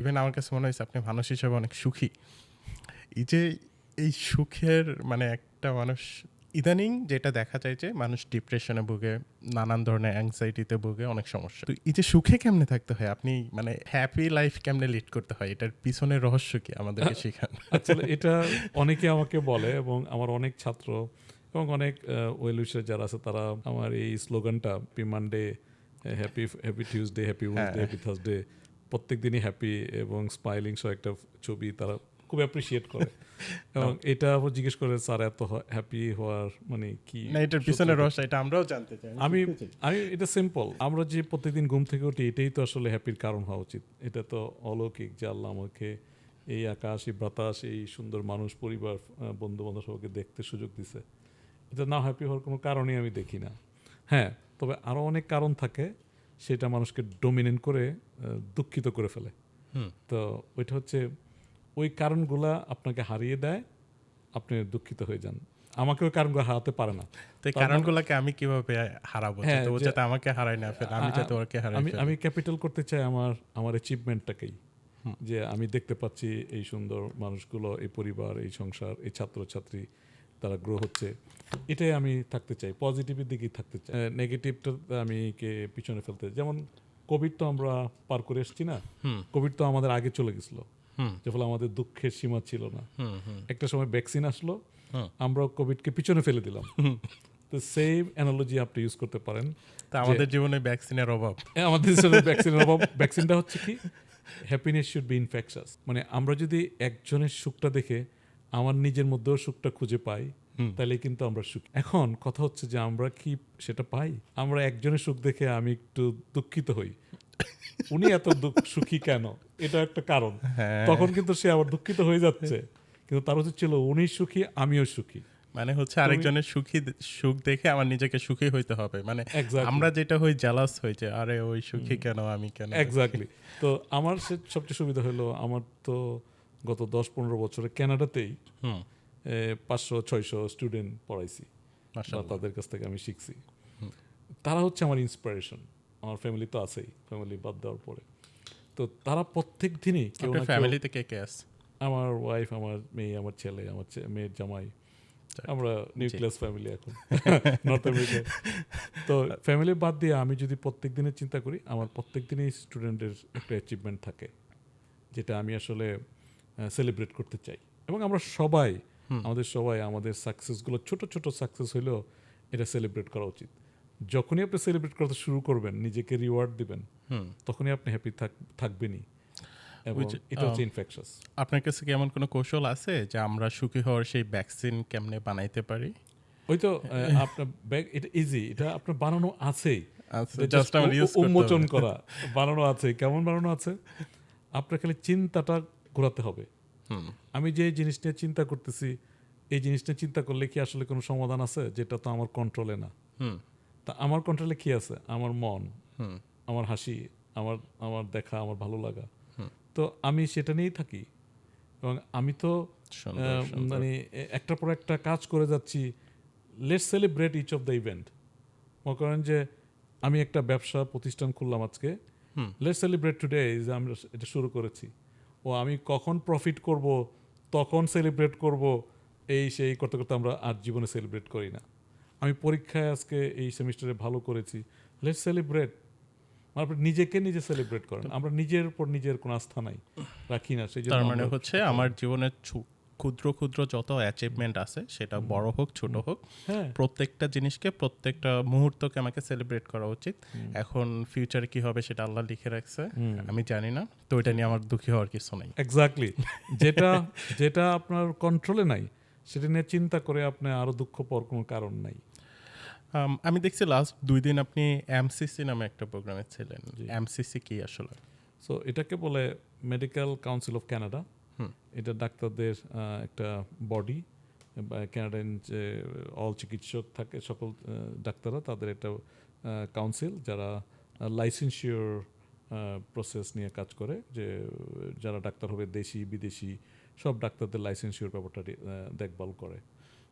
Even আমার কাছে মনে হয়েছে আপনি মানুষ হিসেবে অনেক সুখী। এই যে এই সুখের মানে একটা মানুষ ইদানিং যেটা দেখা যায় যে মানুষ ডিপ্রেশনে ভুগে, নানান ধরনের অ্যাংজাইটিতে ভুগে, অনেক সমস্যা। তো এই যে সুখে কেমনে থাকতে হয়, আপনি মানে হ্যাপি লাইফ কেমনে লিড করতে হয়, এটার পিছনের রহস্য কি আমাদেরকে শেখান। আসলে এটা অনেকে আমাকে বলে এবং আমার অনেক ছাত্র এবং অনেক ওয়েল উইশার যারা আছে তারা আমার এই স্লোগানটা happy Monday, happy happy Tuesday, happy Wednesday, happy Thursday, প্রত্যেক দিনই হ্যাপি এবং স্মাইলিং সহ একটা ছবি তারা খুব অ্যাপ্রিসিয়েট করে এবং এটা আবার জিজ্ঞেস করে স্যার এত হ্যাপি হওয়ার মানে কি না, এটার পিছনের রহস্য এটা আমরাও জানতে চাই। আমি এটা সিম্পল, আমরা যে প্রত্যেকদিন ঘুম থেকে উঠি এটাই তো আসলে হ্যাপির কারণ হওয়া উচিত। এটা তো অলৌকিক যে আল্লাহ আমাকে এই আকাশ, এই বাতাস, এই সুন্দর মানুষ, পরিবার, বন্ধু বান্ধব সবাইকে দেখতে সুযোগ দিছে। এটা না হ্যাপি হওয়ার কোনো কারণই আমি দেখি না। হ্যাঁ, তবে আরও অনেক কারণ থাকে, সেটা মানুষকে ডমিনেন্ট করে দুঃখিত করে ফেলে। তো ওইটা হচ্ছে ওই কারণগুলা আপনাকে হারিয়ে দেয়, আপনি দুঃখিত হয়ে যান। আমাকে ওই কারণগুলো হারাতে পারে না। তো এই কারণগুলোকে আমি কিভাবে হারাবো, হ্যাঁ, তো যাতে আমাকে হারাই না ফেলে, আমি যাতে ওকে হারাই ফেলি। আমি ক্যাপিটাল করতে চাই আমার অ্যাচিভমেন্টটাকেই, যে আমি দেখতে পাচ্ছি এই সুন্দর মানুষগুলো, এই পরিবার, এই সংসার, এই ছাত্রছাত্রী তারা গ্রো হচ্ছে, এটাই আমি থাকতে চাই, পজিটিভের দিকেই থাকতে চাই। নেগেটিভটা আমি পিছনে ফেলতে, যেমন কোভিড তো আমরা পার করে এসেছি না, কোভিড তো আমাদের আগে চলে গেছিলো, যে ফলে আমাদের দুঃখের সীমা ছিল না। একটা সময় ভ্যাকসিন আসলো, আমরা কোভিডকে পিছনে ফেলে দিলাম। তো সেম অ্যানালজি আপনি ইউজ করতে পারেন। তা আমাদের জীবনে ভ্যাকসিনের অভাব, আমাদের জন্য ভ্যাকসিনের অভাব। ভ্যাকসিনটা হচ্ছে কি, হ্যাপিনেস শুড বি ইনফেকশাস। মানে আমরা যদি একজনের সুখটা দেখে আমার নিজের মধ্যেও সুখটা খুঁজে পাই, তাহলে কিন্তু আমরা সুখী। এখন কথা হচ্ছে যে আমরা কি সেটা পাই? আমরা একজনের সুখ দেখে আমি একটু দুঃখিত হই, উনি এত সুখী কেন, এটা একটা কারণ। তখন কিন্তু সে আবার দুঃখিত হয়ে যাচ্ছে, কিন্তু তার উচিত ছিল উনি সুখী, আমিও সুখী। মানে হচ্ছে আরেকজনের সুখ দেখে আমার নিজেকে সুখী হইতে হবে। মানে আমরা যেটা হই জালাস হই যে আরে ওই সুখী কেন, আমি কেন। এক্স্যাক্টলি। তো আমার সবচেয়ে সুবিধা হলো, আমার তো গত 10-15 বছরে কানাডাতেই 500-600 স্টুডেন্ট পড়াইছি, তাদের কাছ থেকে আমি শিখছি। তারা হচ্ছে আমার ইন্সপিরেশন। আমার ফ্যামিলি তো আছেই, ফ্যামিলি বাদ দেওয়ার পরে তো তারা প্রত্যেক দিনই কেউ না, ফ্যামিলিতে কে কে আছে? আমার ওয়াইফ, আমার মেয়ে, আমার ছেলে, আমার মেয়ের জামাই, আমরা নিউক্লিয়াস ফ্যামিলি এখন নর্থ আমেরিকায়। তো ফ্যামিলি বাদ দিয়ে আমি যদি প্রত্যেক দিনের চিন্তা করি, আমার প্রত্যেক দিনই স্টুডেন্টের একটা অ্যাচিভমেন্ট থাকে, যেটা আমি আসলে সেলিব্রেট করতে চাই। এবং আমরা সবাই আমাদের সাকসেসগুলো, ছোট ছোট সাকসেস হইলেও এটা সেলিব্রেট করা উচিত। যখনই আপনি সেলিব্রেট করতে শুরু করবেন, নিজেকে রিওয়ার্ড দিবেন, তখনই আপনি হ্যাপি থাকবেনই। এটা হচ্ছে ইনফেকশাস। আপনার কাছে কি এমন কোনো কৌশল আছে যে আমরা সুখী হওয়ার সেই ভ্যাকসিন কেমনে বানাইতে পারি? ওই তো আপনার এটা ইজি, এটা আপনার বানানো আছেই, জাস্ট আমার ইউজ করতে উন্মোচন করা বানানো আছে। কেমন বানানো আছে? আপনার খালি চিন্তাটা ঘোরাতে হবে। আমি যে জিনিস নিয়ে চিন্তা করতেছি, এই জিনিসটা চিন্তা করলে কি আসলে কোনো সমাধান আছে? যেটা তো আমার কন্ট্রোলে না। তা আমার কন্ট্রোলে কি আছে? আমার মন, আমার হাসি, আমার আমার দেখা, আমার ভালো লাগা। তো আমি সেটা নিয়েই থাকি এবং আমি তো মানে একটার পর একটা কাজ করে যাচ্ছি। Let's celebrate each of the event. মনে করেন যে আমি একটা ব্যবসা প্রতিষ্ঠান খুললাম আজকে, লেটস সেলিব্রেট টুডে, যে আমরা এটা শুরু করেছি। আমি কখন প্রফিট করব, তখন সেলিব্রেট করব, এই সেই করতে করতে আমরা আর জীবনে সেলিব্রেট করি না। আমি পরীক্ষায় আজকে এই সেমিস্টারে ভালো করেছি, লেটস সেলিব্রেট। আপনি নিজেকে নিজে সেলিব্রেট করেন। আমরা নিজের উপর নিজের কোনো আস্থা নাই, রাখি না। সেই জন্য তার মানে হচ্ছে আমার জীবনের ক্ষুদ্র ক্ষুদ্র যত অ্যাচিভমেন্ট আছে, সেটা বড় হোক ছোট হোক, প্রত্যেকটা জিনিসকে, প্রত্যেকটা মুহূর্তকে আমাকে সেলিব্রেট করা উচিত। এখন ফিউচারে কি হবে সেটা আল্লাহ লিখে রাখছে, আমি জানি না, তো এটা নিয়ে আমার দুঃখী হওয়ার কিছু নাই। এক্স্যাক্টলি। যেটা আপনার কন্ট্রোলে নাই, সেটা নিয়ে চিন্তা করে আপনি আরো দুঃখ পাওয়ার কোনো কারণ নাই। আমি দেখছি লাস্ট 2 দিন আপনি এমসিসি নামে একটা প্রোগ্রামে ছিলেন। এমসিসি কি আসলে? সো এটাকে বলে মেডিকেল কাউন্সিল অফ কানাডা। এটা ডাক্তারদের একটা বডি, কানাডান যে অল চিকিৎসক থাকে, সকল ডাক্তাররা, তাদের একটা কাউন্সিল, যারা লাইসেন্সিওর প্রসেস নিয়ে কাজ করে, যে যারা ডাক্তার হবে, দেশি বিদেশি সব ডাক্তারদের লাইসেন্সিওর ব্যাপারটা দেখভাল করে।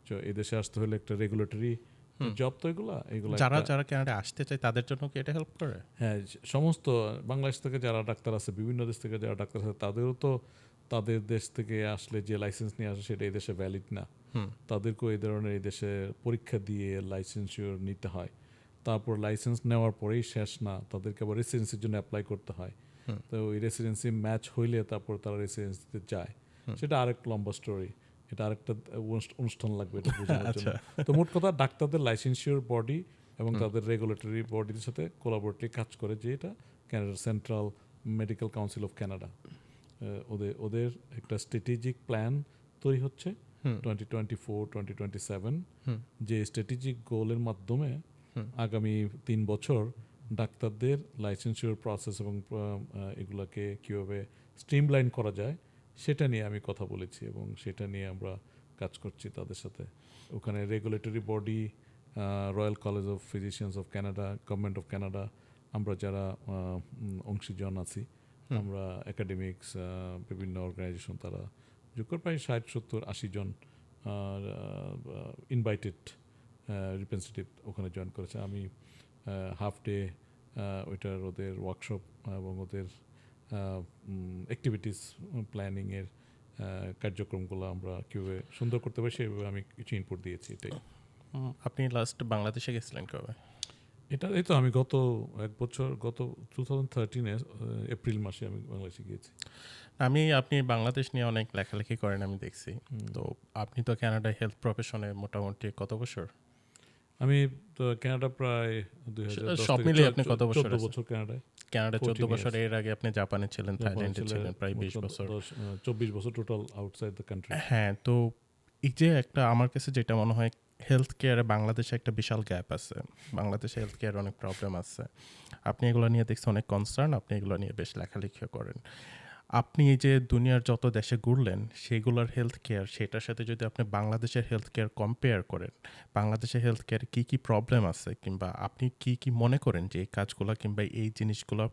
তো এদেশে আসতে হলে একটা রেগুলেটরি জব তো এগুলা যারা একটা- যারা কানাডা আসতে চায় তাদের জন্য কি এটা হেল্প করে? হ্যাঁ, সমস্ত বাংলাদেশ থেকে যারা ডাক্তার আছে, বিভিন্ন দেশ থেকে যারা ডাক্তার আছে, তাদেরও তো তাদের দেশ থেকে আসলে যে লাইসেন্স নিয়ে আসে সেটা এই দেশে ভ্যালিড না। তাদেরকেও এই ধরনের এই দেশে পরীক্ষা দিয়ে লাইসেন্সিওর নিতে হয়। তারপর লাইসেন্স নেওয়ার পরেই শেষ না, তাদেরকে আবার রেসিডেন্সির জন্য অ্যাপ্লাই করতে হয়। তো ওই রেসিডেন্সি ম্যাচ হইলে তারপর তারা রেসিডেন্সিতে যায়। সেটা আরেক লম্বা স্টোরি, এটা আরেকটা অনুষ্ঠান লাগবে এটা বোঝানোর জন্য। তো মোট কথা, ডাক্তারদের লাইসেন্সিওর বডি এবং তাদের রেগুলেটরি বডির সাথে কোলাবোরেটলি কাজ করে, যে এটা ক্যানাডার central medical council of Canada. ওদের একটা স্ট্র্যাটেজিক প্ল্যান তৈরি হচ্ছে 2024-2027, যে স্ট্র্যাটেজিক গোলের মাধ্যমে আগামী 3 বছর ডাক্তারদের লাইসেন্সিওর প্রসেস এবং এগুলাকে কীভাবে স্ট্রিমলাইন করা যায় সেটা নিয়ে আমি কথা বলেছি, এবং সেটা নিয়ে আমরা কাজ করছি তাদের সাথে। ওখানে regulatory body, royal college of physicians of Canada, government of Canada, আমরা যারা অংশীজন আছি, আমরা একাডেমিক্স, বিভিন্ন অর্গানাইজেশন, তারা যোগ প্রায় 60-70-80 জন ইনভাইটেড রিপ্রেজেন্টেটিভ ওখানে জয়েন করেছে। আমি হাফ ডে ওইটার ওদের ওয়ার্কশপ এবং ওদের অ্যাক্টিভিটিস প্ল্যানিংয়ের কার্যক্রমগুলো আমরা কীভাবে সুন্দর করতে পারি সেভাবে আমি কিছু ইনপুট দিয়েছি। এটাই। আপনি লাস্ট বাংলাদেশে গেছিলেন কবে? এই তো আমি গত 1 বছর, গত 2013 এপ্রিল মাসে আমি বাংলাদেশে গিয়েছি। আপনি বাংলাদেশ নিয়ে অনেক লেখালেখি করেন আমি দেখছি। তো আপনি তো কানাডা হেলথ প্রফেশনে মোটামুটি কত বছর? আমি তো কানাডা প্রায় 2010 সব থেকে মিলিয়ে আপনি কত বছর 14 আছেন? বছর কানাডায়। কানাডা 14 14 বছর। years। এর আগে আপনি জাপানে ছিলেন, থাইল্যান্ডে ছিলেন প্রায় 20 বছর। 24 বছর টোটাল আউটসাইড দ্য কান্ট্রি। হ্যাঁ, তো এই যে একটা আমার কাছে যেটা মনে হয়, হেলথ কেয়ারে বাংলাদেশে একটা বিশাল গ্যাপ আছে। বাংলাদেশে হেলথ কেয়ার অনেক প্রবলেম আছে। আপনি এগুলো নিয়ে দেখছি অনেক কনসার্ন, আপনি এগুলো নিয়ে বেশ লেখালেখিও করেন। আপনি এই যে দুনিয়ার যত দেশে ঘুরলেন সেগুলোর হেলথ কেয়ার, সেটার সাথে যদি আপনি বাংলাদেশের হেলথ কেয়ার কম্পেয়ার করেন, বাংলাদেশের হেলথ কেয়ারে কী কী প্রবলেম আছে, কিংবা আপনি কি কি মনে করেন যে এই কাজগুলো কিংবা এই জিনিসগুলো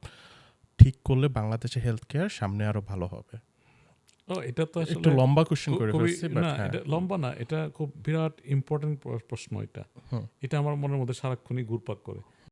ঠিক করলে বাংলাদেশের হেলথ কেয়ার সামনে আরও ভালো হবে? এটা তো আসলে একটু লম্বা কোশ্চেন করে খুবই, ফেলছি, বাট না হ্যাঁ। এটা লম্বা না, এটা খুব বিরাট ইম্পর্টেন্ট প্রশ্ন। এটা আমার মনের মধ্যে সারাক্ষণই ঘুরপাক করে।